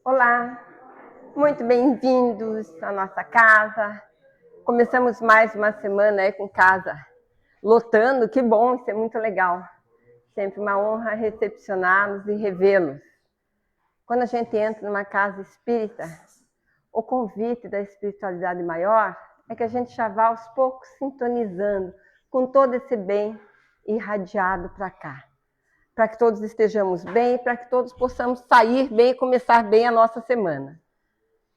Olá, muito bem-vindos à nossa casa. Começamos mais uma semana aí com casa lotando, que bom, isso é muito legal. Sempre uma honra recepcioná-los e revê-los. Quando a gente entra numa casa espírita, o convite da espiritualidade maior é que a gente já vá aos poucos sintonizando com todo esse bem irradiado para cá. Para que todos estejamos bem, para que todos possamos sair bem e começar bem a nossa semana.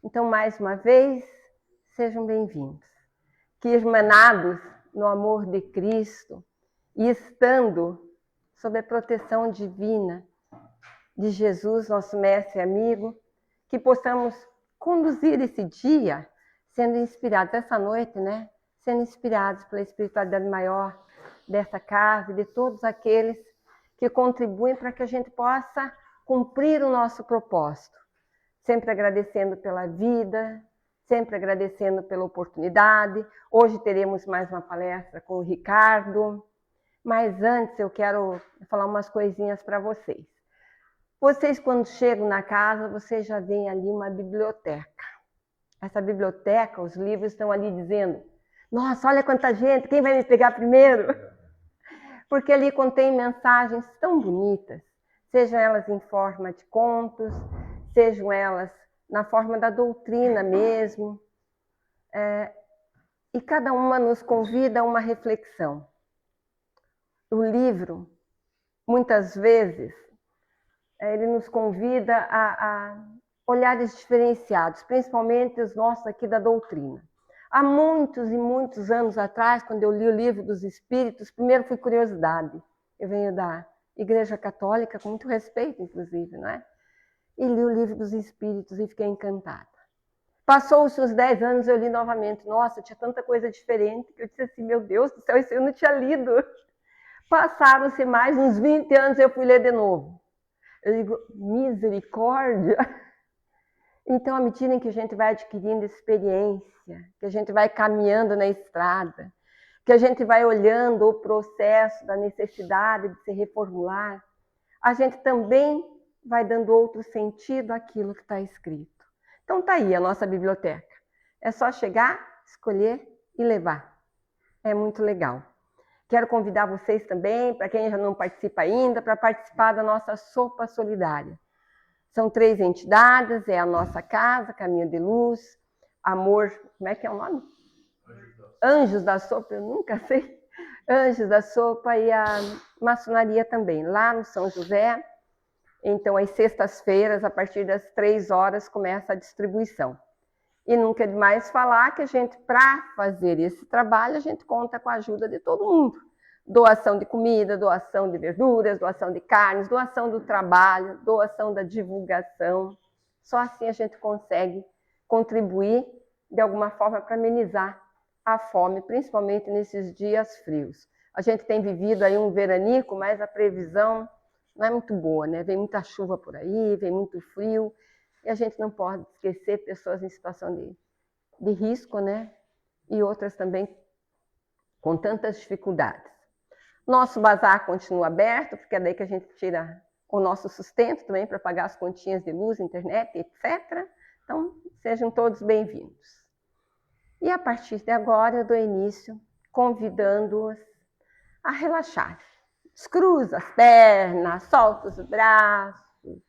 Então, mais uma vez, sejam bem-vindos. Que irmanados no amor de Cristo e estando sob a proteção divina de Jesus, nosso mestre e amigo, que possamos conduzir esse dia sendo inspirados, essa noite, né? Sendo inspirados pela espiritualidade maior dessa casa e de todos aqueles que contribuem para que a gente possa cumprir o nosso propósito. Sempre agradecendo pela vida, sempre agradecendo pela oportunidade. Hoje teremos mais uma palestra com o Ricardo. Mas antes eu quero falar umas coisinhas para vocês. Vocês, quando chegam na casa, vocês já veem ali uma biblioteca. Essa biblioteca, os livros estão ali dizendo: nossa, olha quanta gente, quem vai me pegar primeiro? Porque ali contém mensagens tão bonitas, sejam elas em forma de contos, sejam elas na forma da doutrina mesmo. E cada uma nos convida a uma reflexão. O livro, muitas vezes, ele nos convida a olhares diferenciados, principalmente os nossos aqui da doutrina. Há muitos e muitos anos atrás, quando eu li o Livro dos Espíritos, primeiro foi curiosidade. Eu venho da Igreja Católica, com muito respeito, inclusive, não é? E li o Livro dos Espíritos e fiquei encantada. Passou-se uns 10 anos, eu li novamente. Nossa, tinha tanta coisa diferente que eu disse assim, meu Deus do céu, isso eu não tinha lido. Passaram-se mais uns 20 anos, eu fui ler de novo. Eu digo, misericórdia! Então, à medida em que a gente vai adquirindo experiência, que a gente vai caminhando na estrada, que a gente vai olhando o processo da necessidade de se reformular, a gente também vai dando outro sentido àquilo que está escrito. Então, está aí a nossa biblioteca. É só chegar, escolher e levar. É muito legal. Quero convidar vocês também, para quem já não participa ainda, para participar da nossa sopa solidária. São 3 entidades, é a nossa casa, Caminho de Luz, Amor, como é que é o nome? Anjos da Sopa, eu nunca sei. Anjos da Sopa e a maçonaria também, lá no São José. Então, às sextas-feiras, a partir das 3 horas, começa a distribuição. E nunca é demais falar que a gente, para fazer esse trabalho, a gente conta com a ajuda de todo mundo. Doação de comida, doação de verduras, doação de carnes, doação do trabalho, doação da divulgação. Só assim a gente consegue contribuir de alguma forma para amenizar a fome, principalmente nesses dias frios. A gente tem vivido aí um veranico, mas a previsão não é muito boa, né? Vem muita chuva por aí, vem muito frio, e a gente não pode esquecer pessoas em situação de risco, né? E outras também com tantas dificuldades. Nosso bazar continua aberto, porque é daí que a gente tira o nosso sustento também para pagar as continhas de luz, internet, etc. Então, sejam todos bem-vindos. E a partir de agora eu dou início convidando-os a relaxar. Descruza as pernas, solta os braços.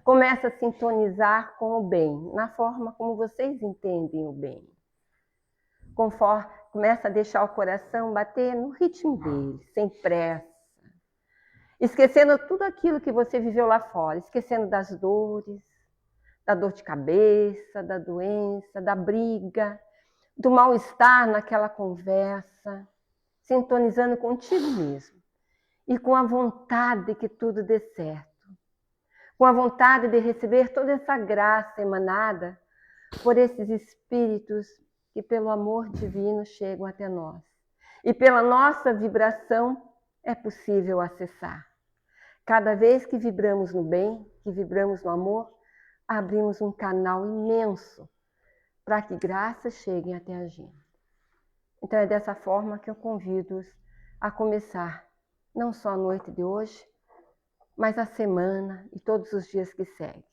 Começa a sintonizar com o bem, na forma como vocês entendem o bem. Começa a deixar o coração bater no ritmo dele, sem pressa. Esquecendo tudo aquilo que você viveu lá fora, esquecendo das dores, da dor de cabeça, da doença, da briga, do mal-estar naquela conversa, sintonizando contigo mesmo e com a vontade que tudo dê certo, com a vontade de receber toda essa graça emanada por esses espíritos que pelo amor divino chegam até nós. E pela nossa vibração é possível acessar. Cada vez que vibramos no bem, que vibramos no amor, abrimos um canal imenso para que graças cheguem até a gente. Então é dessa forma que eu convido-os a começar, não só a noite de hoje, mas a semana e todos os dias que seguem.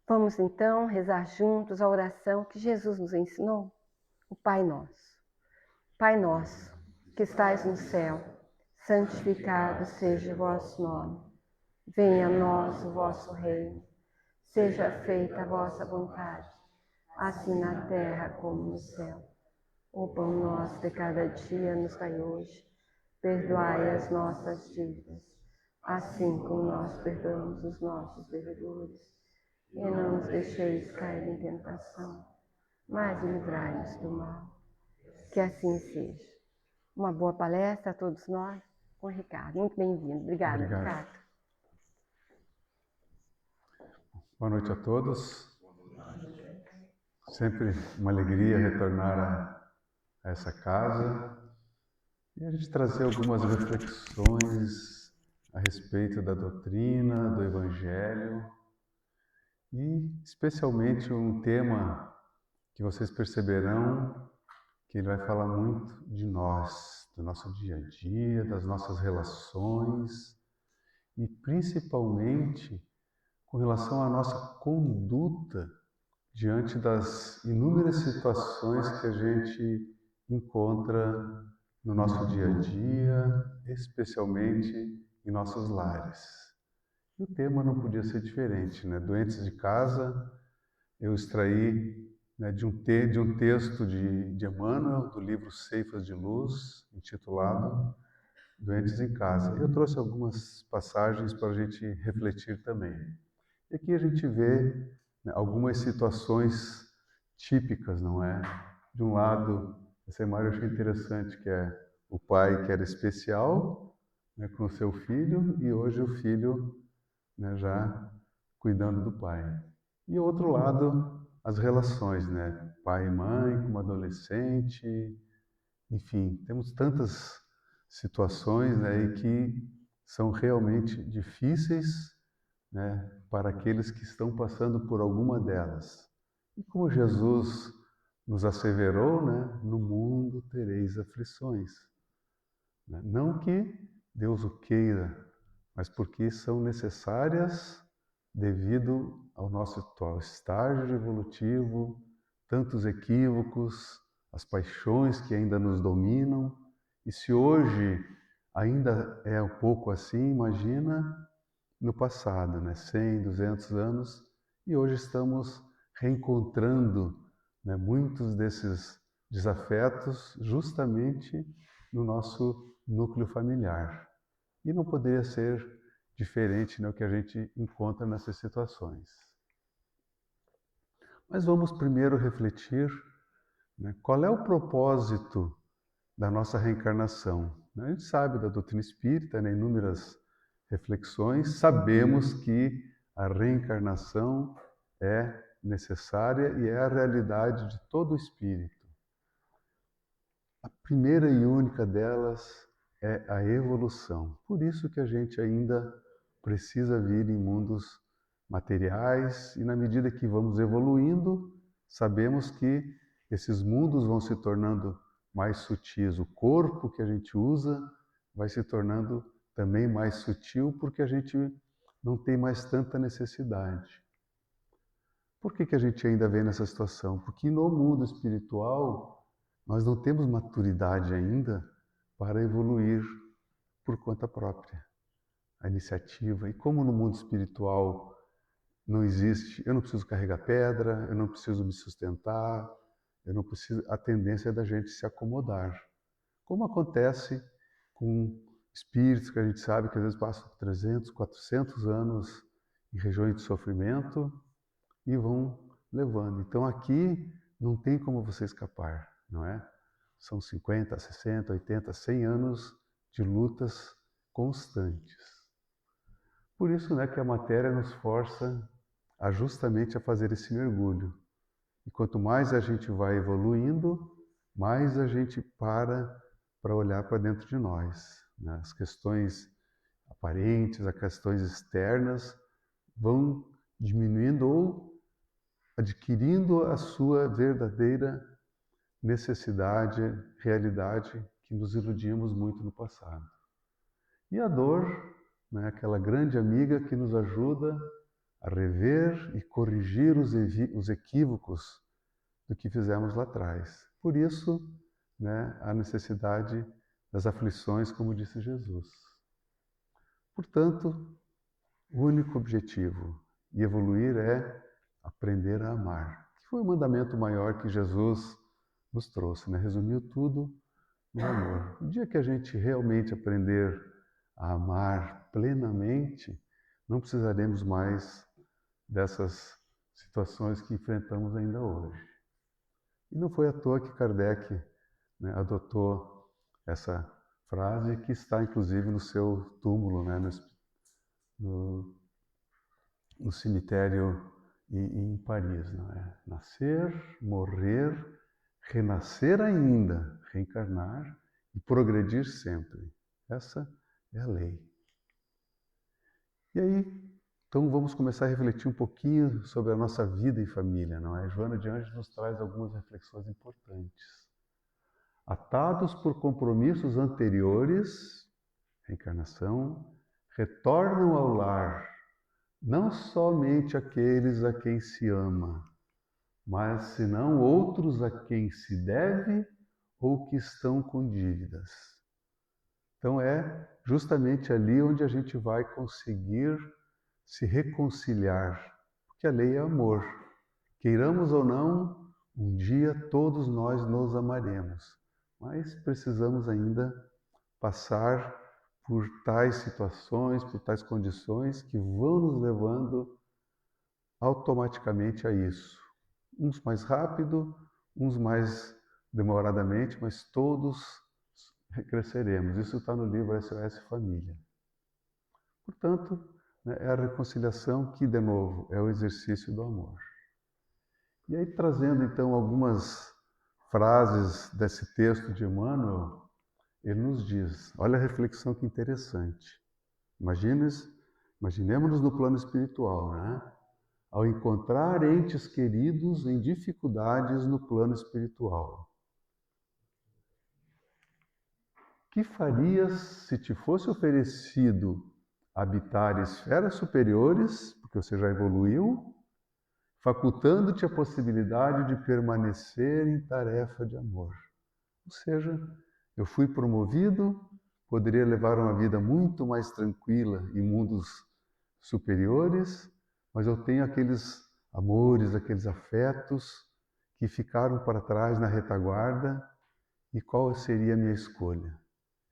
Vamos então rezar juntos a oração que Jesus nos ensinou, o Pai Nosso. Pai nosso, que estais no céu, santificado seja o vosso nome. Venha a nós o vosso reino. Seja feita a vossa vontade, assim na terra como no céu. O pão nosso de cada dia nos dai hoje. Perdoai as nossas dívidas, assim como nós perdoamos os nossos devedores. E não nos deixeis cair em tentação, mas livrai-nos do mal. Que assim seja. Uma boa palestra a todos nós com o Ricardo. Muito bem-vindo. Obrigada, Ricardo. Boa noite a todos. Sempre uma alegria retornar a essa casa e a gente trazer algumas reflexões a respeito da doutrina, do Evangelho e especialmente um tema que vocês perceberão que ele vai falar muito de nós, do nosso dia a dia, das nossas relações e principalmente com relação à nossa conduta diante das inúmeras situações que a gente encontra no nosso dia a dia, especialmente em nossos lares. E o tema não podia ser diferente, né? Doentes de casa, eu extraí, né, de um texto de Emmanuel, do livro Ceifas de Luz, intitulado Doentes em Casa. Eu trouxe algumas passagens para a gente refletir também. E aqui a gente vê, né, algumas situações típicas, não é? De um lado, essa imagem eu achei interessante, que é o pai que era especial, né, com o seu filho, e hoje o filho, né, já cuidando do pai. E outro lado, as relações, né? Pai e mãe, como adolescente, enfim, temos tantas situações, né, e que são realmente difíceis, né, para aqueles que estão passando por alguma delas. E como Jesus nos asseverou, né, no mundo tereis aflições. Né? Não que Deus o queira, mas porque são necessárias devido ao nosso atual estágio evolutivo, tantos equívocos, as paixões que ainda nos dominam. E se hoje ainda é um pouco assim, imagina no passado, né? 100, 200 anos, e hoje estamos reencontrando, né, muitos desses desafetos justamente no nosso núcleo familiar. E não poderia ser diferente, né, o que a gente encontra nessas situações. Mas vamos primeiro refletir, né, qual é o propósito da nossa reencarnação. A gente sabe da doutrina espírita, né, inúmeras reflexões, sabemos que a reencarnação é necessária e é a realidade de todo o espírito. A primeira e única delas é a evolução. Por isso que a gente ainda precisa vir em mundos materiais e na medida que vamos evoluindo, sabemos que esses mundos vão se tornando mais sutis. O corpo que a gente usa vai se tornando também mais sutil porque a gente não tem mais tanta necessidade. Por que a gente ainda vê nessa situação? Porque no mundo espiritual nós não temos maturidade ainda para evoluir por conta própria. A iniciativa. E como no mundo espiritual não existe, eu não preciso carregar pedra, eu não preciso me sustentar, eu não preciso, a tendência é da gente se acomodar. Como acontece com espíritos que a gente sabe que às vezes passam 300, 400 anos em regiões de sofrimento e vão levando. Então aqui não tem como você escapar, não é? São 50, 60, 80, 100 anos de lutas constantes. Por isso, né, que a matéria nos força justamente a fazer esse mergulho. E quanto mais a gente vai evoluindo, mais a gente para olhar para dentro de nós. Né? As questões aparentes, as questões externas vão diminuindo ou adquirindo a sua verdadeira necessidade, realidade que nos iludimos muito no passado. E a dor, né, aquela grande amiga que nos ajuda a rever e corrigir os equívocos do que fizemos lá atrás. Por isso, né, a necessidade das aflições, como disse Jesus. Portanto, o único objetivo de evoluir é aprender a amar, que foi o mandamento maior que Jesus nos trouxe, né? Resumiu tudo no amor. O dia que a gente realmente aprender a amar plenamente, não precisaremos mais dessas situações que enfrentamos ainda hoje. E não foi à toa que Kardec, né, adotou essa frase que está inclusive no seu túmulo, né, no cemitério em Paris, não é? Nascer, morrer, renascer ainda, reencarnar e progredir sempre. Essa é a lei. E aí, então vamos começar a refletir um pouquinho sobre a nossa vida em família, não é? Joana de Ângeles nos traz algumas reflexões importantes. Atados por compromissos anteriores, reencarnação, retornam ao lar não somente aqueles a quem se ama, mas senão outros a quem se deve ou que estão com dívidas. Então é justamente ali onde a gente vai conseguir se reconciliar, porque a lei é amor. Queiramos ou não, um dia todos nós nos amaremos, mas precisamos ainda passar por tais situações, por tais condições que vão nos levando automaticamente a isso. Uns mais rápido, uns mais demoradamente, mas todos cresceremos. Isso está no livro SOS Família. Portanto, né, é a reconciliação que, de novo, é o exercício do amor. E aí, trazendo então algumas frases desse texto de Emmanuel, ele nos diz, olha a reflexão que interessante. Imaginemos-nos no plano espiritual, né? Ao encontrar entes queridos em dificuldades no plano espiritual. Que farias se te fosse oferecido habitar esferas superiores, porque você já evoluiu, facultando-te a possibilidade de permanecer em tarefa de amor? Ou seja, eu fui promovido, poderia levar uma vida muito mais tranquila em mundos superiores, mas eu tenho aqueles amores, aqueles afetos que ficaram para trás na retaguarda, e qual seria a minha escolha?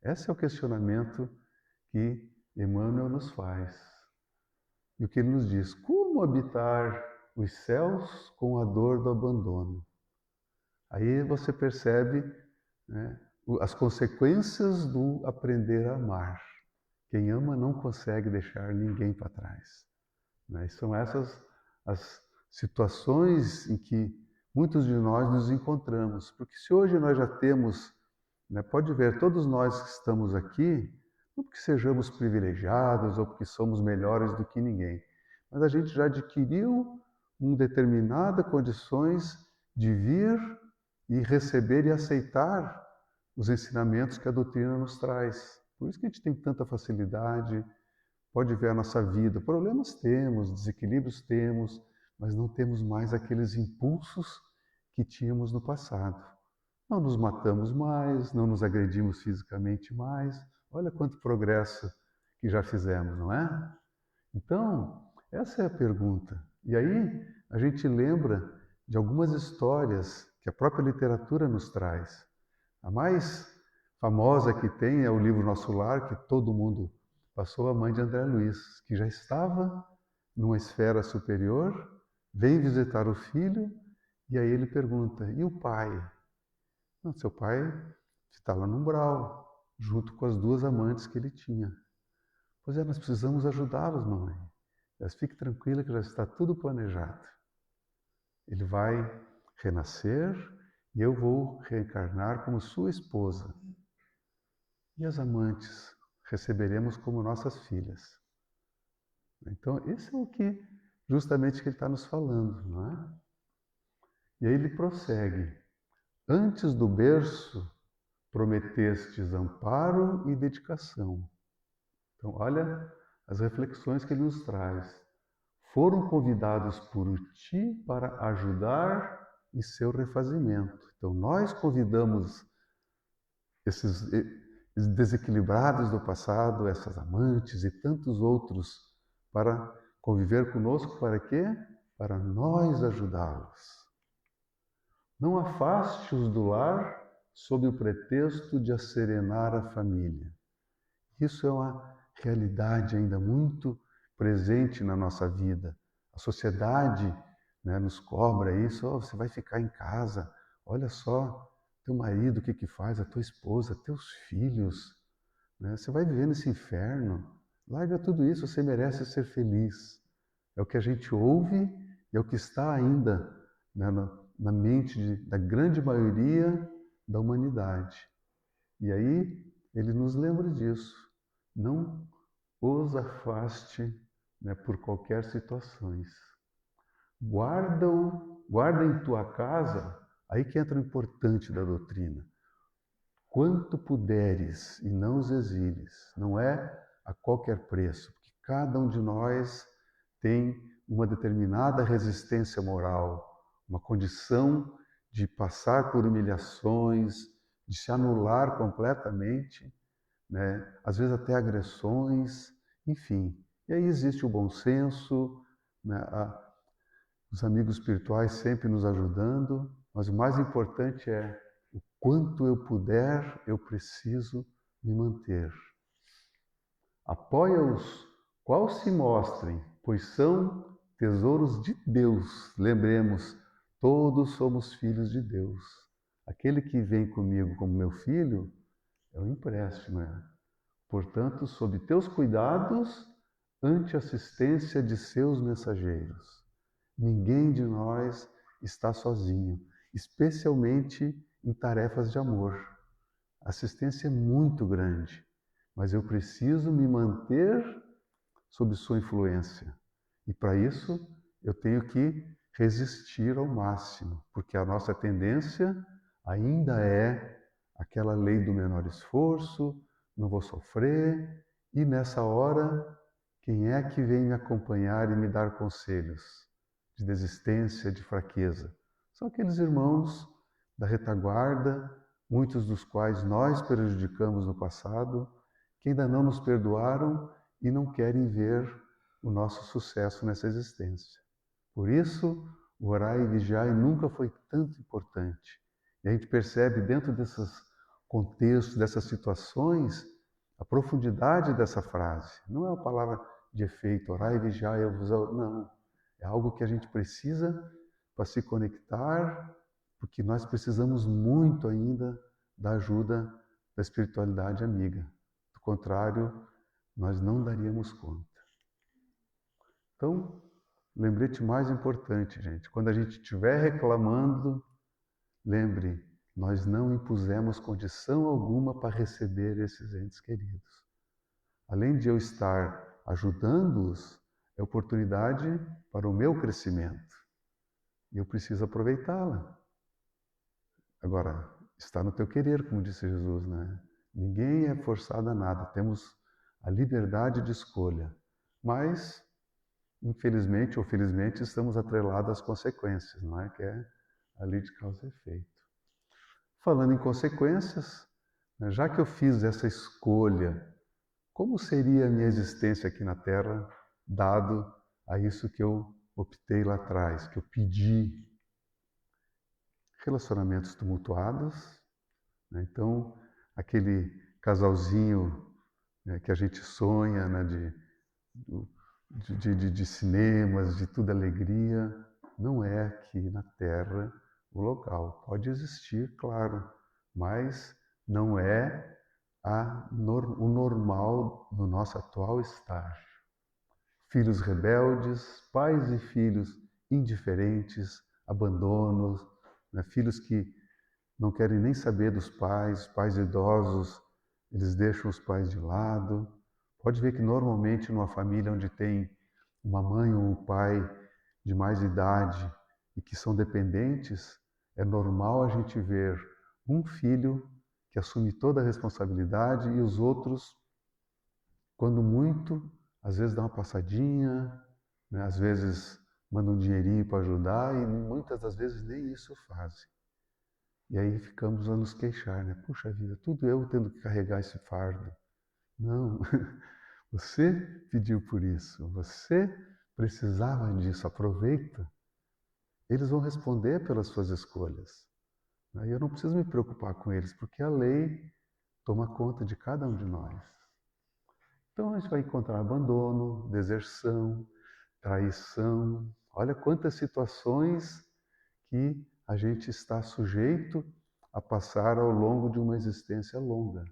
Esse é o questionamento que Emmanuel nos faz. E o que ele nos diz? Como habitar os céus com a dor do abandono? Aí você percebe, né, as consequências do aprender a amar. Quem ama não consegue deixar ninguém para trás. Né? São essas as situações em que muitos de nós nos encontramos. Porque se hoje nós já temos, né, pode ver, todos nós que estamos aqui, não porque sejamos privilegiados ou porque somos melhores do que ninguém, mas a gente já adquiriu determinadas condições de vir e receber e aceitar os ensinamentos que a doutrina nos traz. Por isso que a gente tem tanta facilidade, pode ver a nossa vida. Problemas temos, desequilíbrios temos, mas não temos mais aqueles impulsos que tínhamos no passado. Não nos matamos mais, não nos agredimos fisicamente mais. Olha quanto progresso que já fizemos, não é? Então, essa é a pergunta. E aí a gente lembra de algumas histórias que a própria literatura nos traz. A mais famosa que tem é o livro Nosso Lar, que todo mundo passou, a mãe de André Luiz, que já estava numa esfera superior, vem visitar o filho, e aí ele pergunta, e o pai? Não, seu pai está lá no umbral, junto com as duas amantes que ele tinha. Pois é, nós precisamos ajudá-los, mamãe. Mas fique tranquila que já está tudo planejado. Ele vai renascer e eu vou reencarnar como sua esposa. E as amantes receberemos como nossas filhas. Então, esse é o que justamente que ele está nos falando, não é? E aí ele prossegue. Antes do berço, prometestes amparo e dedicação. Então, olha as reflexões que ele nos traz. foram convidados por ti para ajudar em seu refazimento. Então, nós convidamos esses desequilibrados do passado, essas amantes e tantos outros para conviver conosco, para quê? Para nós ajudá-los. Não afaste-os do lar sob o pretexto de asserenar a família. Isso é uma realidade ainda muito presente na nossa vida. A sociedade, né, nos cobra isso. Oh, você vai ficar em casa, olha só, teu marido o que faz, a tua esposa, teus filhos, né? Você vai viver nesse inferno, larga tudo isso, você merece ser feliz. É o que a gente ouve e é o que está ainda, né, na mente da grande maioria da humanidade. E aí ele nos lembra disso. Não os afaste, né, por qualquer situação. Guarda em tua casa, aí que entra o importante da doutrina. Quanto puderes e não os exiles, não é a qualquer preço, porque cada um de nós tem uma determinada resistência moral, uma condição de passar por humilhações, de se anular completamente, né? Às vezes até agressões, enfim. E aí existe o bom senso, né? Os amigos espirituais sempre nos ajudando, mas o mais importante é o quanto eu puder, eu preciso me manter. Apoia-os, qual se mostrem, pois são tesouros de Deus. Lembremos, todos somos filhos de Deus. Aquele que vem comigo como meu filho é um empréstimo, né? Portanto, sob teus cuidados, ante assistência de seus mensageiros. Ninguém de nós está sozinho, especialmente em tarefas de amor. A assistência é muito grande, mas eu preciso me manter sob sua influência. E para isso, eu tenho que resistir ao máximo, porque a nossa tendência ainda é aquela lei do menor esforço, não vou sofrer, e nessa hora, quem é que vem me acompanhar e me dar conselhos de desistência, de fraqueza? São aqueles irmãos da retaguarda, muitos dos quais nós prejudicamos no passado, que ainda não nos perdoaram e não querem ver o nosso sucesso nessa existência. Por isso, o orar e vigiar nunca foi tanto importante. E a gente percebe dentro desses contextos, dessas situações, a profundidade dessa frase. Não é uma palavra de efeito, orar e vigiar, não. É algo que a gente precisa para se conectar, porque nós precisamos muito ainda da ajuda da espiritualidade amiga. Do contrário, nós não daríamos conta. Então, lembrete mais importante, gente. Quando a gente estiver reclamando, lembre, nós não impusemos condição alguma para receber esses entes queridos. Além de eu estar ajudando-os, é oportunidade para o meu crescimento. E eu preciso aproveitá-la. Agora, está no teu querer, como disse Jesus, né? Ninguém é forçado a nada. Temos a liberdade de escolha. Mas, infelizmente ou felizmente, estamos atrelados às consequências, não é? Que é a lei de causa e efeito. Falando em consequências, né, já que eu fiz essa escolha, como seria a minha existência aqui na Terra, dado a isso que eu optei lá atrás, que eu pedi? Relacionamentos tumultuados, né? Então, aquele casalzinho, né, que a gente sonha, né, de cinemas, de toda alegria, não é aqui na Terra o local. Pode existir, claro, mas não é o normal no nosso atual estágio. Filhos rebeldes, pais e filhos indiferentes, abandonos, né? Filhos que não querem nem saber dos pais idosos, eles deixam os pais de lado. Pode ver que normalmente numa família onde tem uma mãe ou um pai de mais idade e que são dependentes, é normal a gente ver um filho que assume toda a responsabilidade e os outros, quando muito, às vezes dá uma passadinha, né? Às vezes mandam um dinheirinho para ajudar e muitas das vezes nem isso fazem. E aí ficamos a nos queixar, né? Puxa vida, tudo eu tendo que carregar esse fardo. Não, você pediu por isso, você precisava disso, aproveita. Eles vão responder pelas suas escolhas. Aí eu não preciso me preocupar com eles, porque a lei toma conta de cada um de nós. Então a gente vai encontrar abandono, deserção, traição. Olha quantas situações que a gente está sujeito a passar ao longo de uma existência longa.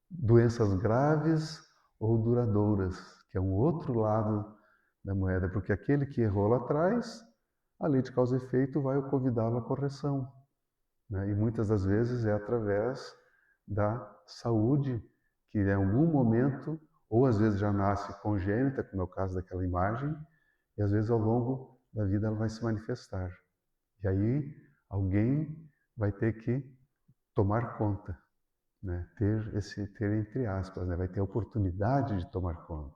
Doenças graves ou duradouras, que é um outro lado da moeda, porque aquele que errou lá atrás, a lei de causa e efeito vai convidá-lo à correção, né? E muitas das vezes é através da saúde, que em algum momento, ou às vezes já nasce congênita, como é o caso daquela imagem, e às vezes ao longo da vida ela vai se manifestar. E aí alguém vai ter que tomar conta, né? Ter entre aspas, né? Vai ter a oportunidade de tomar conta.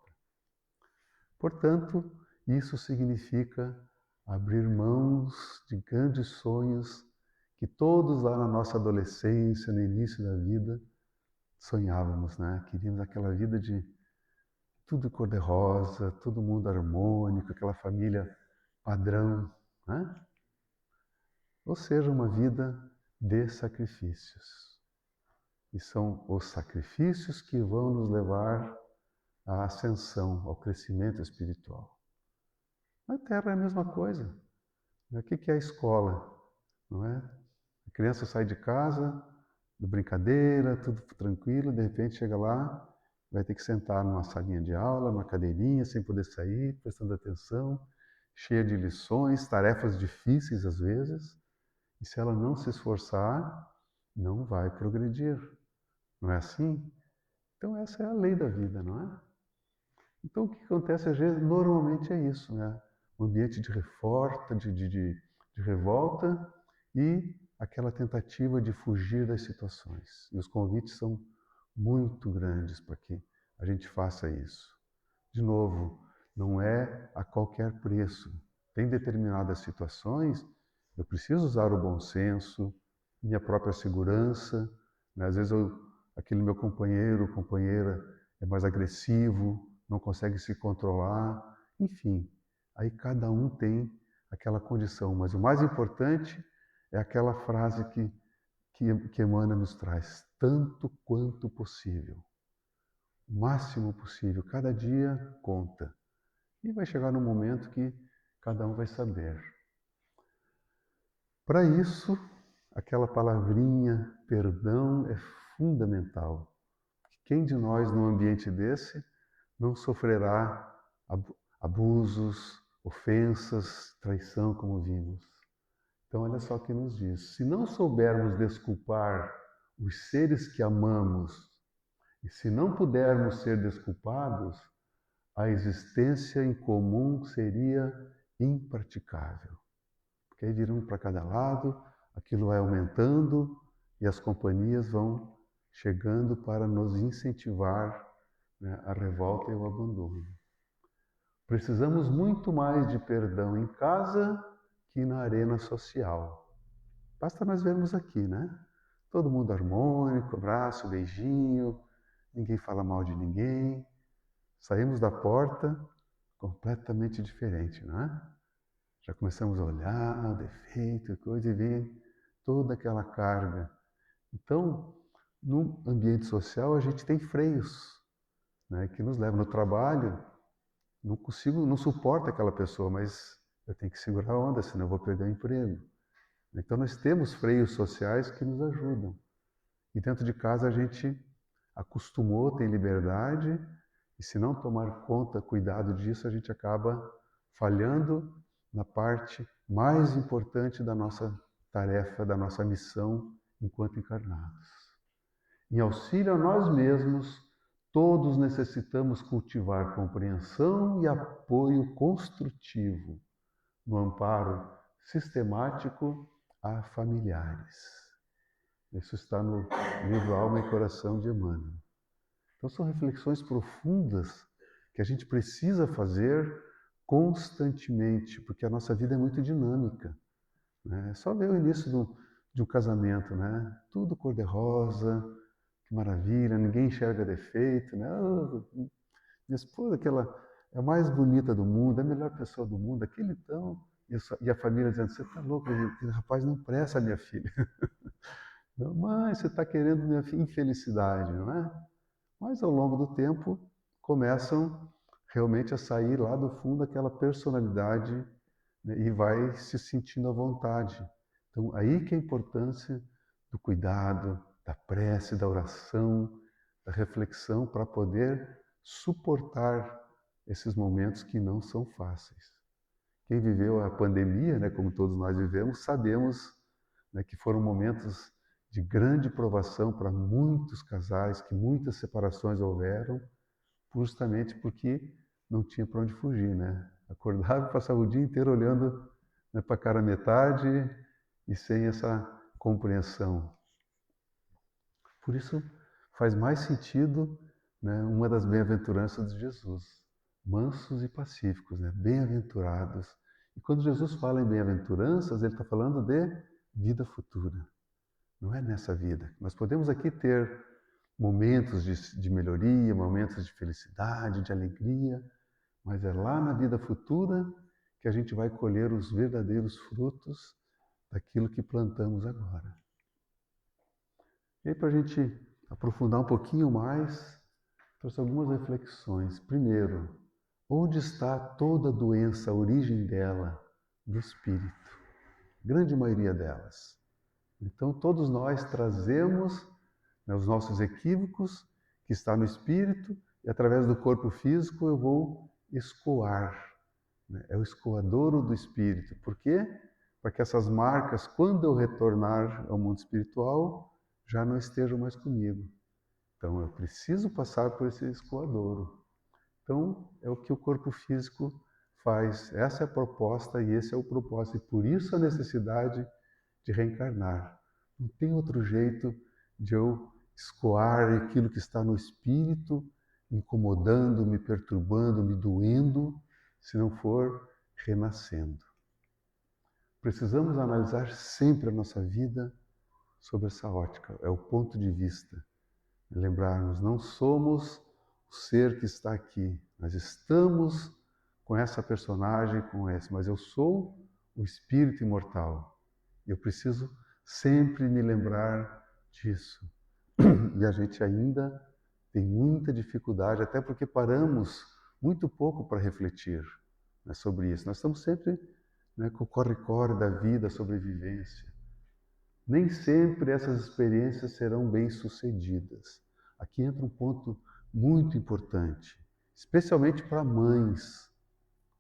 Portanto, isso significa abrir mãos de grandes sonhos que todos lá na nossa adolescência, no início da vida, sonhávamos, né? Queríamos aquela vida de tudo cor-de-rosa, todo mundo harmônico, aquela família padrão, né? Ou seja, uma vida de sacrifícios. E são os sacrifícios que vão nos levar à ascensão, ao crescimento espiritual. Na Terra é a mesma coisa. O que é a escola? Não é? A criança sai de casa, de brincadeira, tudo tranquilo, de repente chega lá, vai ter que sentar numa salinha de aula, numa cadeirinha, sem poder sair, prestando atenção, cheia de lições, tarefas difíceis às vezes, e se ela não se esforçar, não vai progredir. Não é assim? Então essa é a lei da vida, não é? Então o que acontece às vezes, normalmente é isso, né? Um ambiente de reforta, de revolta e aquela tentativa de fugir das situações. E os convites são muito grandes para que a gente faça isso. De novo, não é a qualquer preço. Tem determinadas situações, eu preciso usar o bom senso, minha própria segurança, né? Às vezes aquele meu companheiro, companheira é mais agressivo, não consegue se controlar, enfim. Aí cada um tem aquela condição, mas o mais importante é aquela frase que Emmanuel nos traz, tanto quanto possível. O máximo possível, cada dia conta. E vai chegar num momento que cada um vai saber. Para isso, aquela palavrinha perdão é fundamental. Quem de nós, num ambiente desse, não sofrerá abusos, ofensas, traição, como vimos? Então, olha só o que nos diz. Se não soubermos desculpar os seres que amamos, e se não pudermos ser desculpados, a existência em comum seria impraticável. Porque aí viram para cada lado, aquilo vai aumentando e as companhias vão chegando para nos incentivar, né, a revolta e o abandono. Precisamos muito mais de perdão em casa que na arena social. Basta nós vermos aqui, né? Todo mundo harmônico, abraço, beijinho, ninguém fala mal de ninguém. Saímos da porta completamente diferente, não é? Já começamos a olhar, defeito, coisa, e vem toda aquela carga. Então, no ambiente social, a gente tem freios, né, que nos levam no trabalho. Não suporto aquela pessoa, mas eu tenho que segurar a onda, senão eu vou perder o emprego. Então nós temos freios sociais que nos ajudam. E dentro de casa a gente acostumou, tem liberdade, e se não tomar conta, cuidado disso, a gente acaba falhando na parte mais importante da nossa tarefa, da nossa missão enquanto encarnados. Em auxílio a nós mesmos, todos necessitamos cultivar compreensão e apoio construtivo no amparo sistemático a familiares. Isso está no livro Alma e Coração de Emmanuel. Então são reflexões profundas que a gente precisa fazer constantemente, porque a nossa vida é muito dinâmica, né? É só ver o início de um casamento, né? Tudo cor-de-rosa, que maravilha, ninguém enxerga defeito, né? Oh, minha esposa, aquela é a mais bonita do mundo, é a melhor pessoa do mundo, aquele então. E a família dizendo: você está louco, aquele rapaz não presta, minha filha. Mãe, você está querendo minha infelicidade, não é? Mas ao longo do tempo começam realmente a sair lá do fundo aquela personalidade, né, e vai se sentindo à vontade. Então aí que é a importância do cuidado, da prece, da oração, da reflexão para poder suportar esses momentos que não são fáceis. Quem viveu a pandemia, né, como todos nós vivemos, sabemos, né, que foram momentos de grande provação para muitos casais, que muitas separações houveram, justamente porque não tinha para onde fugir, né? Acordava e passava o dia inteiro olhando, né, para a cara metade e sem essa compreensão. Por isso faz mais sentido, né, uma das bem-aventuranças de Jesus, mansos e pacíficos, né? Bem-aventurados. E quando Jesus fala em bem-aventuranças, ele está falando de vida futura. Não é nessa vida. Nós podemos aqui ter momentos de melhoria, momentos de felicidade, de alegria, mas é lá na vida futura que a gente vai colher os verdadeiros frutos daquilo que plantamos agora. E aí, para a gente aprofundar um pouquinho mais, trouxe algumas reflexões. Primeiro, onde está toda a doença, a origem dela? No espírito. Grande maioria delas. Então, todos nós trazemos, né, os nossos equívocos, que está no espírito, e através do corpo físico eu vou escoar. Né? É o escoadouro do espírito. Por quê? Para que essas marcas, quando eu retornar ao mundo espiritual, já não estejam mais comigo. Então, eu preciso passar por esse escoadouro. Então, é o que o corpo físico faz. Essa é a proposta e esse é o propósito. E por isso a necessidade de reencarnar. Não tem outro jeito de eu escoar aquilo que está no espírito, incomodando, me perturbando, me doendo, se não for renascendo. Precisamos analisar sempre a nossa vida sob essa ótica, é o ponto de vista. Lembrarmos, não somos o ser que está aqui, nós estamos com essa personagem, com esse, mas eu sou o espírito imortal. Eu preciso sempre me lembrar disso. E a gente ainda tem muita dificuldade, até porque paramos muito pouco para refletir, né, sobre isso. Nós estamos sempre, né, com o corre-corre da vida, a sobrevivência. Nem sempre essas experiências serão bem-sucedidas. Aqui entra um ponto muito importante, especialmente para mães.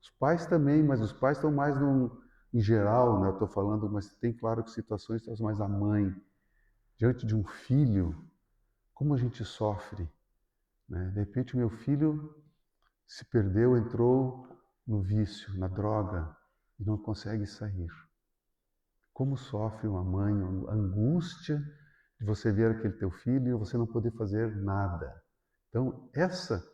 Os pais também, mas os pais estão mais em geral, né? Eu estou falando, mas tem claro que situações estão mais a mãe. Diante de um filho, como a gente sofre, né? De repente o meu filho se perdeu, entrou no vício, na droga, e não consegue sair. Como sofre uma mãe, a angústia de você ver aquele teu filho e você não poder fazer nada. Então, essa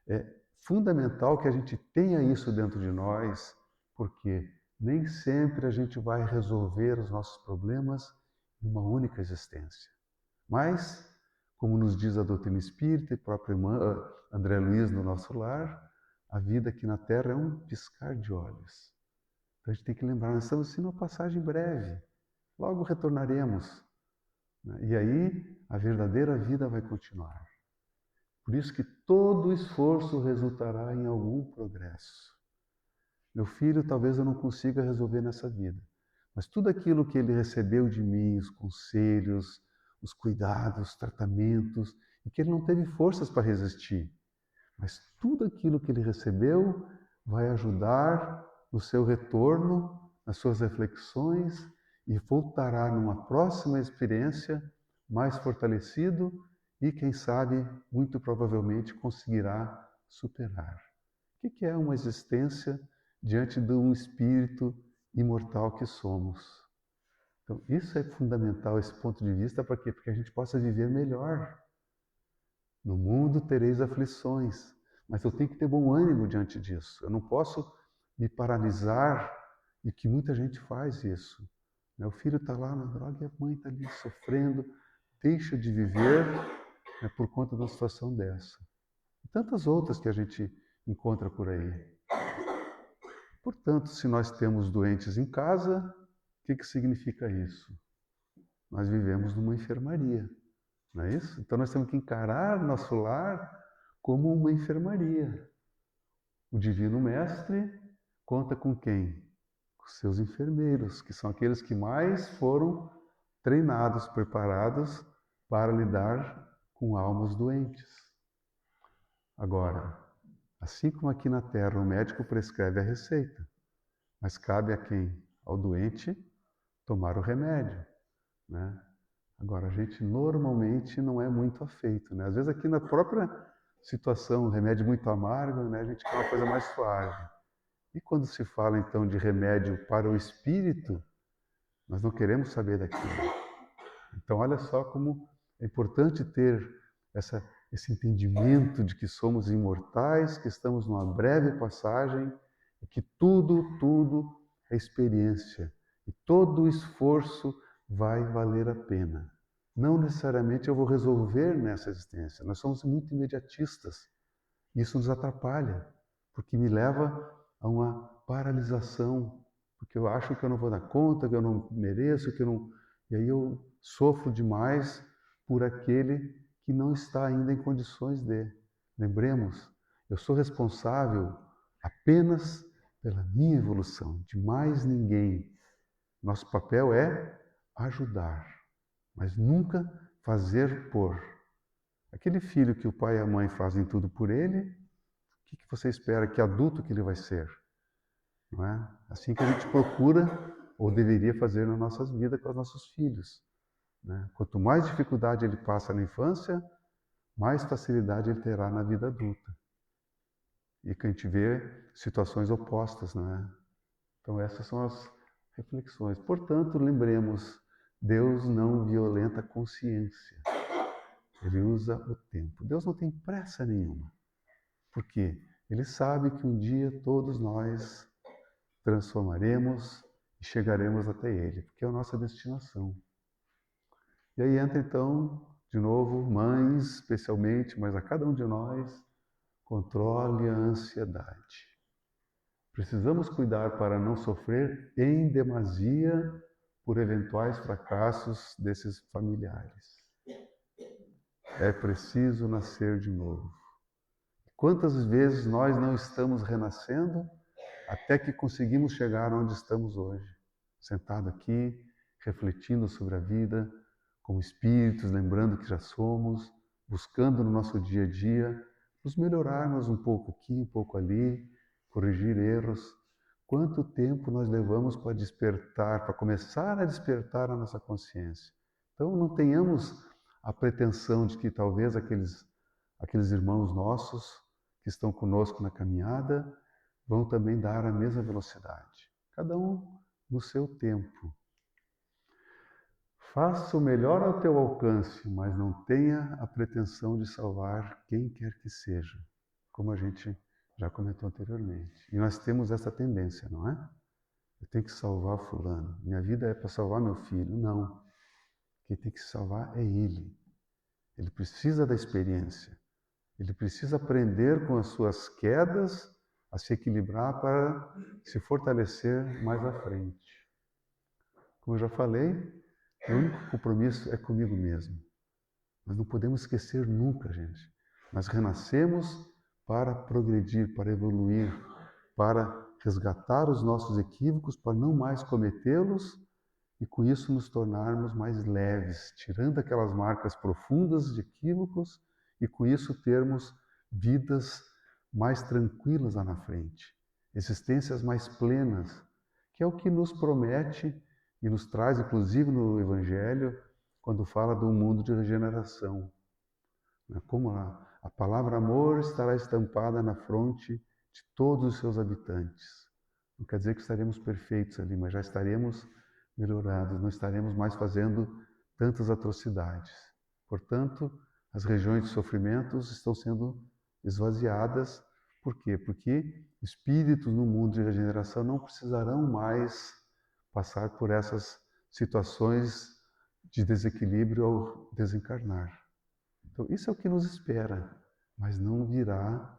é fundamental que a gente tenha isso dentro de nós, porque nem sempre a gente vai resolver os nossos problemas em uma única existência. Mas, como nos diz a doutrina espírita e a própria irmã André Luiz no nosso lar, a vida aqui na Terra é um piscar de olhos. Então a gente tem que lembrar, nós estamos assim numa passagem breve, logo retornaremos. E aí a verdadeira vida vai continuar. Por isso que todo esforço resultará em algum progresso. Meu filho, talvez eu não consiga resolver nessa vida, mas tudo aquilo que ele recebeu de mim, os conselhos, os cuidados, os tratamentos, e que ele não teve forças para resistir, mas tudo aquilo que ele recebeu vai ajudar no seu retorno, nas suas reflexões, e voltará numa próxima experiência mais fortalecido e, quem sabe, muito provavelmente conseguirá superar. O que é uma existência diante de um espírito imortal que somos? Então, isso é fundamental, esse ponto de vista, para quê? Porque a gente possa viver melhor. No mundo tereis aflições, mas eu tenho que ter bom ânimo diante disso. Eu não posso me paralisar, e que muita gente faz isso. O filho está lá na droga e a mãe está ali sofrendo, deixa de viver por conta de uma situação dessa. E tantas outras que a gente encontra por aí. Portanto, se nós temos doentes em casa, o que significa isso? Nós vivemos numa enfermaria, não é isso? Então nós temos que encarar nosso lar como uma enfermaria. O Divino Mestre conta com quem? Com seus enfermeiros, que são aqueles que mais foram treinados, preparados para lidar com almas doentes. Agora, assim como aqui na Terra o médico prescreve a receita, mas cabe a quem? Ao doente tomar o remédio, né? Agora, a gente normalmente não é muito afeito, né? Às vezes aqui na própria situação, remédio muito amargo, né? A gente quer uma coisa mais suave. E quando se fala então de remédio para o espírito, nós não queremos saber daquilo. Então, olha só como é importante ter esse entendimento de que somos imortais, que estamos numa breve passagem e que tudo é experiência. E todo o esforço vai valer a pena. Não necessariamente eu vou resolver nessa existência. Nós somos muito imediatistas. Isso nos atrapalha, porque me leva a uma paralisação, porque eu acho que eu não vou dar conta, que eu não mereço, que eu não... E aí eu sofro demais por aquele que não está ainda em condições de. Lembremos, eu sou responsável apenas pela minha evolução, de mais ninguém. Nosso papel é ajudar, mas nunca fazer por. Aquele filho que o pai e a mãe fazem tudo por ele, o que você espera? Que adulto que ele vai ser? Não é? Assim que a gente procura, ou deveria fazer nas nossas vidas com os nossos filhos. Né? Quanto mais dificuldade ele passa na infância, mais facilidade ele terá na vida adulta. E que a gente vê situações opostas, não é? Então essas são as reflexões. Portanto, lembremos, Deus não violenta a consciência. Ele usa o tempo. Deus não tem pressa nenhuma. Por quê? Ele sabe que um dia todos nós transformaremos e chegaremos até Ele, porque é a nossa destinação. E aí entra então, de novo, mães especialmente, mas a cada um de nós, controle a ansiedade. Precisamos cuidar para não sofrer em demasia por eventuais fracassos desses familiares. É preciso nascer de novo. Quantas vezes nós não estamos renascendo até que conseguimos chegar onde estamos hoje, sentado aqui, refletindo sobre a vida, como espíritos, lembrando que já somos, buscando no nosso dia a dia, nos melhorarmos um pouco aqui, um pouco ali, corrigir erros. Quanto tempo nós levamos para despertar, para começar a despertar a nossa consciência? Então não tenhamos a pretensão de que talvez aqueles irmãos nossos que estão conosco na caminhada vão também dar a mesma velocidade. Cada um no seu tempo. Faça o melhor ao teu alcance, mas não tenha a pretensão de salvar quem quer que seja, como a gente já comentou anteriormente. E nós temos essa tendência, não é? Eu tenho que salvar fulano. Minha vida é para salvar meu filho. Não. Quem tem que salvar é ele. Ele precisa da experiência. Ele precisa aprender com as suas quedas a se equilibrar para se fortalecer mais à frente. Como eu já falei, o único compromisso é comigo mesmo. Nós não podemos esquecer nunca, gente. Nós renascemos para progredir, para evoluir, para resgatar os nossos equívocos, para não mais cometê-los e com isso nos tornarmos mais leves, tirando aquelas marcas profundas de equívocos e com isso termos vidas mais tranquilas lá na frente, existências mais plenas, que é o que nos promete e nos traz, inclusive no Evangelho, quando fala do mundo de regeneração. Como a palavra amor estará estampada na fronte de todos os seus habitantes. Não quer dizer que estaremos perfeitos ali, mas já estaremos melhorados, não estaremos mais fazendo tantas atrocidades. Portanto, as regiões de sofrimentos estão sendo esvaziadas. Por quê? Porque espíritos no mundo de regeneração não precisarão mais passar por essas situações de desequilíbrio ao desencarnar. Então, isso é o que nos espera, mas não virá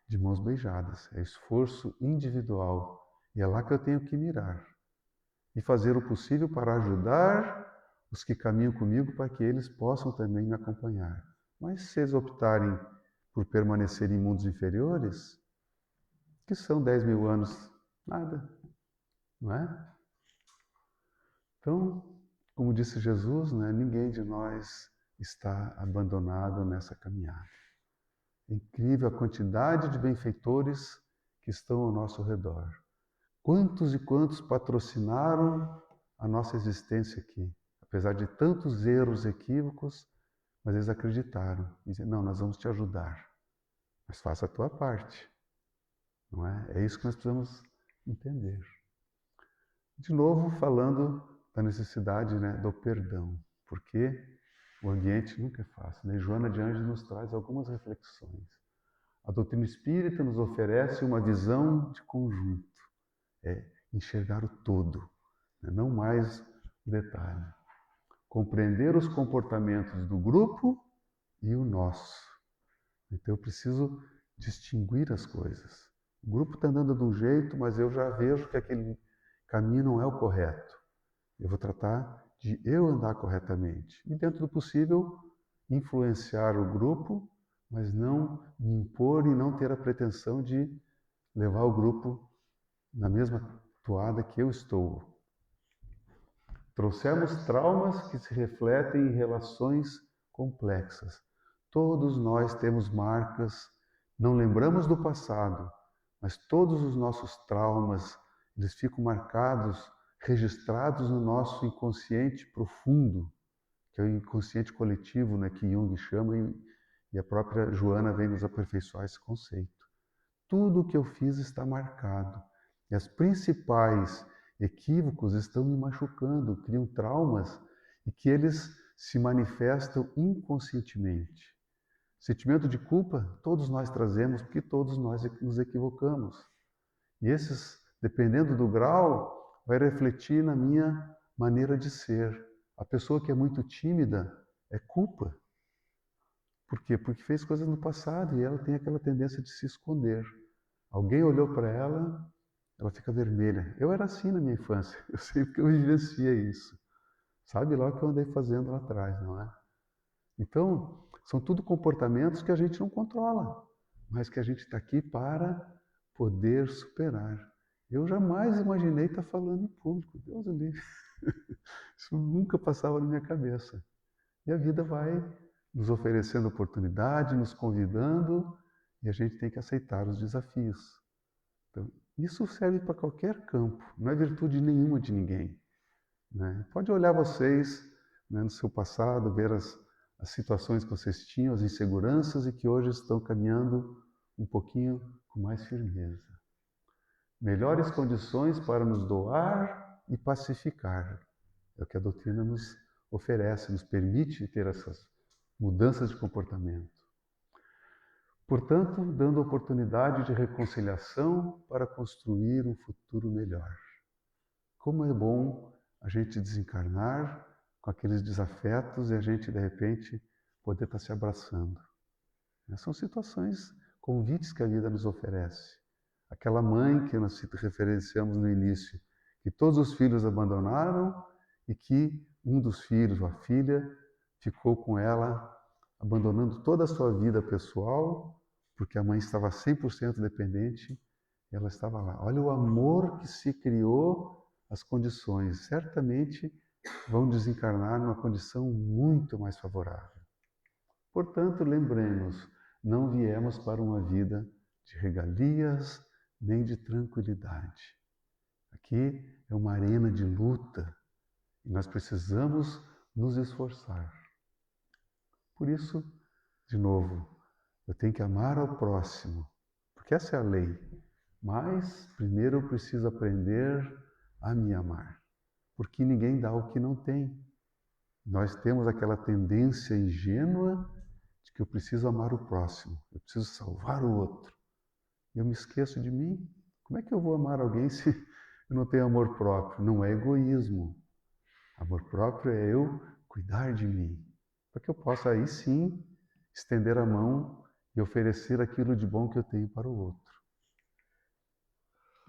de mãos beijadas. É esforço individual. E é lá que eu tenho que mirar. E fazer o possível para ajudar os que caminham comigo para que eles possam também me acompanhar. Mas se eles optarem por permanecer em mundos inferiores, que são 10 mil anos, nada, não é? Então, como disse Jesus, né, ninguém de nós está abandonado nessa caminhada. É incrível a quantidade de benfeitores que estão ao nosso redor. Quantos e quantos patrocinaram a nossa existência aqui? Apesar de tantos erros, equívocos, mas eles acreditaram. Dizem, não, nós vamos te ajudar. Mas faça a tua parte. Não é? É isso que nós precisamos entender. De novo, falando da necessidade, né, do perdão. Porque o ambiente nunca é fácil. Né? Joana de Ângeles nos traz algumas reflexões. A doutrina espírita nos oferece uma visão de conjunto. É enxergar o todo, né? Não mais o detalhe. Compreender os comportamentos do grupo e o nosso. Então eu preciso distinguir as coisas. O grupo está andando de um jeito, mas eu já vejo que aquele caminho não é o correto. Eu vou tratar de eu andar corretamente. E dentro do possível, influenciar o grupo, mas não me impor e não ter a pretensão de levar o grupo na mesma toada que eu estou. Trouxemos traumas que se refletem em relações complexas. Todos nós temos marcas, não lembramos do passado, mas todos os nossos traumas, eles ficam marcados, registrados no nosso inconsciente profundo, que é o inconsciente coletivo, né, que Jung chama, e a própria Joana vem nos aperfeiçoar esse conceito. Tudo o que eu fiz está marcado. E as principais equívocos estão me machucando, criam traumas e que eles se manifestam inconscientemente. Sentimento de culpa, todos nós trazemos, porque todos nós nos equivocamos. E esses, dependendo do grau, vai refletir na minha maneira de ser. A pessoa que é muito tímida é culpa. Por quê? Porque fez coisas no passado e ela tem aquela tendência de se esconder. Alguém olhou para ela, ela fica vermelha. Eu era assim na minha infância, eu sei porque eu vivencia isso. Sabe lá o que eu andei fazendo lá atrás, não é? Então, são tudo comportamentos que a gente não controla, mas que a gente está aqui para poder superar. Eu jamais imaginei estar falando em público, Deus o livre. Isso nunca passava na minha cabeça. E a vida vai nos oferecendo oportunidade, nos convidando, e a gente tem que aceitar os desafios. Então, isso serve para qualquer campo, não é virtude nenhuma de ninguém. Né? Pode olhar vocês, né, no seu passado, ver as situações que vocês tinham, as inseguranças, e que hoje estão caminhando um pouquinho com mais firmeza. Melhores condições para nos doar e pacificar. É o que a doutrina nos oferece, nos permite ter essas mudanças de comportamento. Portanto, dando oportunidade de reconciliação para construir um futuro melhor. Como é bom a gente desencarnar com aqueles desafetos e a gente, de repente, poder estar se abraçando. São situações, convites que a vida nos oferece. Aquela mãe que nós referenciamos no início, que todos os filhos abandonaram e que um dos filhos, ou a filha, ficou com ela, abandonando toda a sua vida pessoal, porque a mãe estava 100% dependente, e ela estava lá. Olha o amor que se criou, as condições. Certamente vão desencarnar numa condição muito mais favorável. Portanto, lembremos, não viemos para uma vida de regalias, nem de tranquilidade. Aqui é uma arena de luta, e nós precisamos nos esforçar. Por isso, de novo, eu tenho que amar ao próximo, porque essa é a lei. Mas, primeiro eu preciso aprender a me amar, porque ninguém dá o que não tem. Nós temos aquela tendência ingênua de que eu preciso amar o próximo, eu preciso salvar o outro. e eu me esqueço de mim. Como é que eu vou amar alguém se eu não tenho amor próprio? Não é egoísmo. Amor próprio é eu cuidar de mim, para que eu possa aí sim estender a mão e oferecer aquilo de bom que eu tenho para o outro.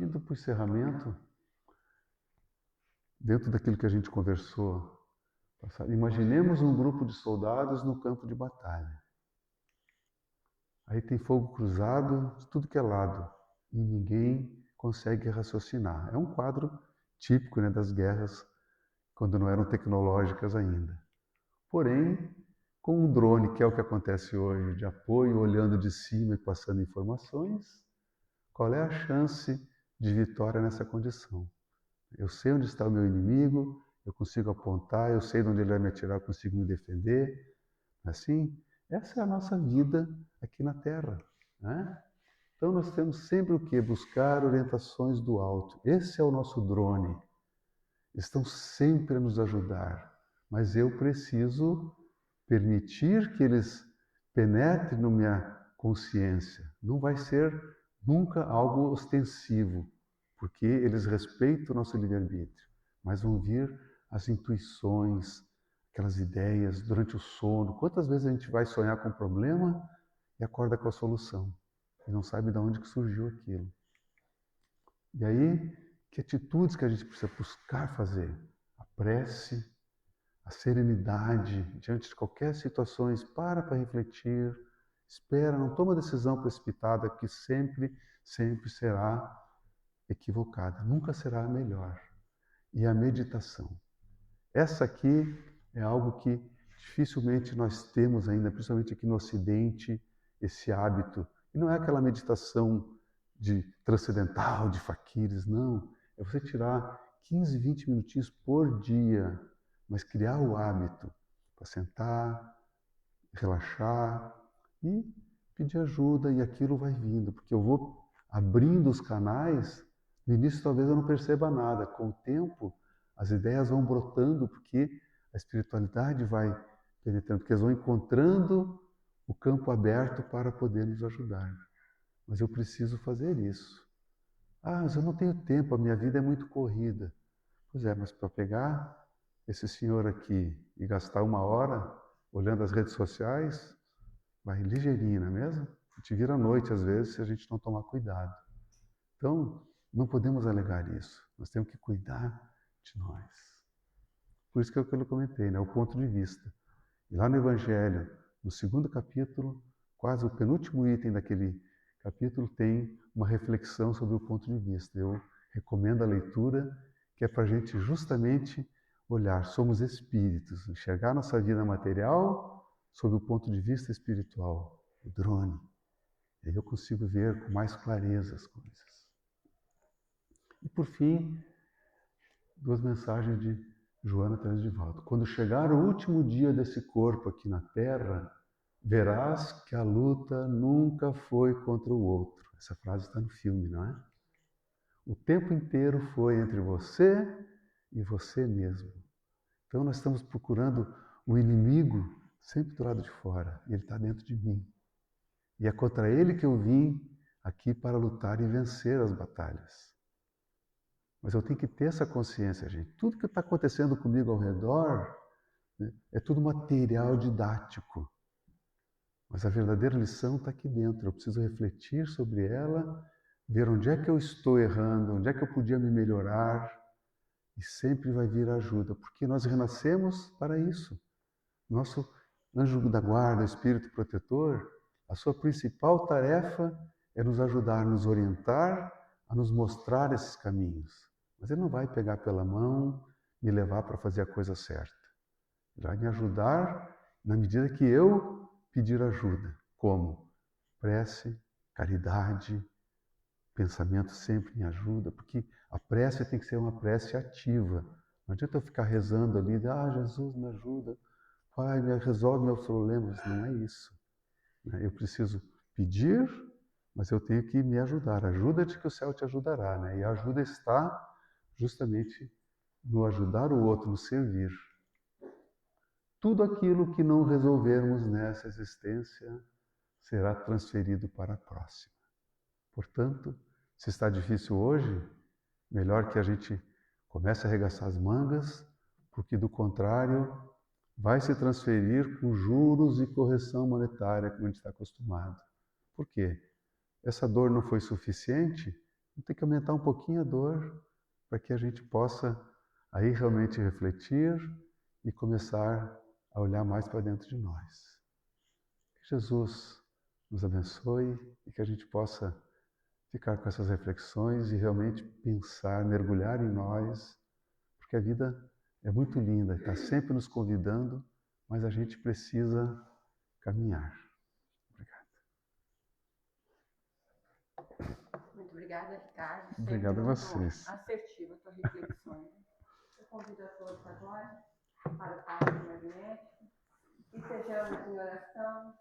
Indo para o encerramento, dentro daquilo que a gente conversou, imaginemos um grupo de soldados no campo de batalha. Aí tem fogo cruzado de tudo que é lado e ninguém consegue raciocinar. É um quadro típico, né, das guerras quando não eram tecnológicas ainda. Porém, com um drone, que é o que acontece hoje, de apoio, olhando de cima e passando informações, qual é a chance de vitória nessa condição? Eu sei onde está o meu inimigo, eu consigo apontar, eu sei de onde ele vai me atirar, eu consigo me defender. Assim, essa é a nossa vida aqui na Terra, né? Então nós temos sempre o quê? Buscar orientações do alto. Esse é o nosso drone. Estão sempre a nos ajudar, mas eu preciso permitir que eles penetrem na minha consciência. Não vai ser nunca algo ostensivo, porque eles respeitam o nosso livre-arbítrio, mas vão vir as intuições, aquelas ideias durante o sono. Quantas vezes a gente vai sonhar com um problema e acorda com a solução e não sabe de onde que surgiu aquilo? E aí, que atitudes que a gente precisa buscar fazer? A prece, a serenidade diante de qualquer situação, para refletir, espera, não toma decisão precipitada, que sempre será equivocada, nunca será a melhor. E a meditação. Essa aqui é algo que dificilmente nós temos ainda, principalmente aqui no Ocidente, esse hábito. E não é aquela meditação de transcendental, de faquires, não. É você tirar 15, 20 minutinhos por dia, mas criar o hábito para sentar, relaxar e pedir ajuda, e aquilo vai vindo, porque eu vou abrindo os canais. No início talvez eu não perceba nada, com o tempo as ideias vão brotando, porque a espiritualidade vai penetrando, porque eles vão encontrando o campo aberto para poder nos ajudar. Mas eu preciso fazer isso. Ah, mas eu não tenho tempo, a minha vida é muito corrida. Pois é, mas para pegar esse senhor aqui e gastar 1 hora olhando as redes sociais, vai ligeirinho, não é mesmo? A gente vira à noite, às vezes, se a gente não tomar cuidado. Então, não podemos alegar isso. Nós temos que cuidar de nós. Por isso que é o que eu comentei, né? O ponto de vista. E lá no Evangelho, no 2º capítulo, quase o penúltimo item daquele capítulo, tem uma reflexão sobre o ponto de vista. Eu recomendo a leitura, que é para a gente justamente olhar, somos espíritos, enxergar nossa vida material sob o ponto de vista espiritual, o drone. E aí eu consigo ver com mais clareza as coisas. E por fim, 2 mensagens de Joana Teresa de Valdo. Quando chegar o último dia desse corpo aqui na Terra, verás que a luta nunca foi contra o outro. Essa frase está no filme, não é? O tempo inteiro foi entre você e você mesmo. Então nós estamos procurando o inimigo sempre do lado de fora, e ele está dentro de mim. E é contra ele que eu vim aqui para lutar e vencer as batalhas. Mas eu tenho que ter essa consciência, gente. Tudo que está acontecendo comigo ao redor, né, é tudo material didático. Mas a verdadeira lição está aqui dentro. Eu preciso refletir sobre ela, ver onde é que eu estou errando, onde é que eu podia me melhorar. E sempre vai vir ajuda, porque nós renascemos para isso. Nosso anjo da guarda, o Espírito protetor, a sua principal tarefa é nos ajudar, nos orientar, a nos mostrar esses caminhos. Mas ele não vai pegar pela mão, me levar para fazer a coisa certa. Ele vai me ajudar na medida que eu pedir ajuda. Como? Prece, caridade, pensamento sempre em ajuda, porque a prece tem que ser uma prece ativa. Não adianta eu ficar rezando ali, Jesus me ajuda, Pai, resolve meus problemas. Não é isso. Eu preciso pedir, mas eu tenho que me ajudar. Ajuda-te que o céu te ajudará. Né? E a ajuda está justamente no ajudar o outro, no servir. Tudo aquilo que não resolvermos nessa existência será transferido para a próxima. Portanto, se está difícil hoje, melhor que a gente comece a arregaçar as mangas, porque do contrário, vai se transferir com juros e correção monetária, como a gente está acostumado. Por quê? Essa dor não foi suficiente, tem que aumentar um pouquinho a dor, para que a gente possa aí realmente refletir e começar a olhar mais para dentro de nós. Que Jesus nos abençoe e que a gente possa ficar com essas reflexões e realmente pensar, mergulhar em nós, porque a vida é muito linda, está sempre nos convidando, mas a gente precisa caminhar. Obrigado. Muito obrigada, Ricardo. Obrigado a vocês. Assertiva a tua reflexão. Eu convido a todos agora para o passo magnético e sejamos em oração,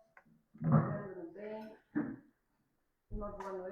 orando no bem. Uma boa noite.